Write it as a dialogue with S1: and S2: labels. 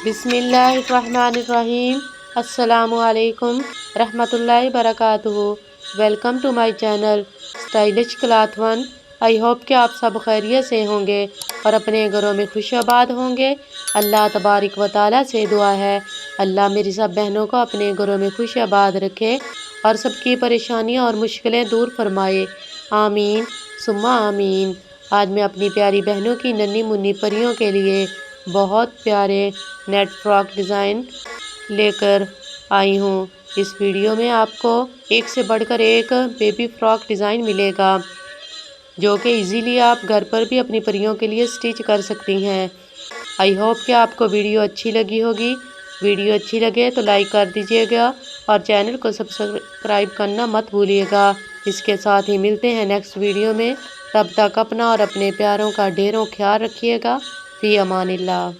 S1: बिस्मिल्लाहिर्रहमानिर्रहीम। अस्सलामुअलैकुम रहमतुल्लाहि बरकातुहू। Welcome to my channel stylish cloth one. I hope कि आप सब खैरियत से होंगे और अपने घरों में खुशआबाद होंगे। अल्लाह तबारक व तआला से दुआ है अल्लाह मेरी सब बहनों को अपने घरों में खुशआबाद रखे और सबकी परेशानियां और मुश्किलें दूर फरमाए। आमीन सुम्मा आमीन। आज मैं अपनी प्यारी बहनों की नन्ही मुन्नी परियों के लिए बहुत प्यारे नेट फ्रॉक डिज़ाइन लेकर आई हूँ। इस वीडियो में आपको एक से बढ़कर एक बेबी फ्रॉक डिज़ाइन मिलेगा जो कि इजीली आप घर पर भी अपनी परियों के लिए स्टिच कर सकती हैं। आई होप कि आपको वीडियो अच्छी लगी होगी। वीडियो अच्छी लगे तो लाइक कर दीजिएगा और चैनल को सब्सक्राइब करना मत भूलिएगा। इसके साथ ही मिलते हैं नेक्स्ट वीडियो में। तब तक अपना और अपने प्यारों का ढेरों ख्याल रखिएगा। फ़ी अमानिल्लाह।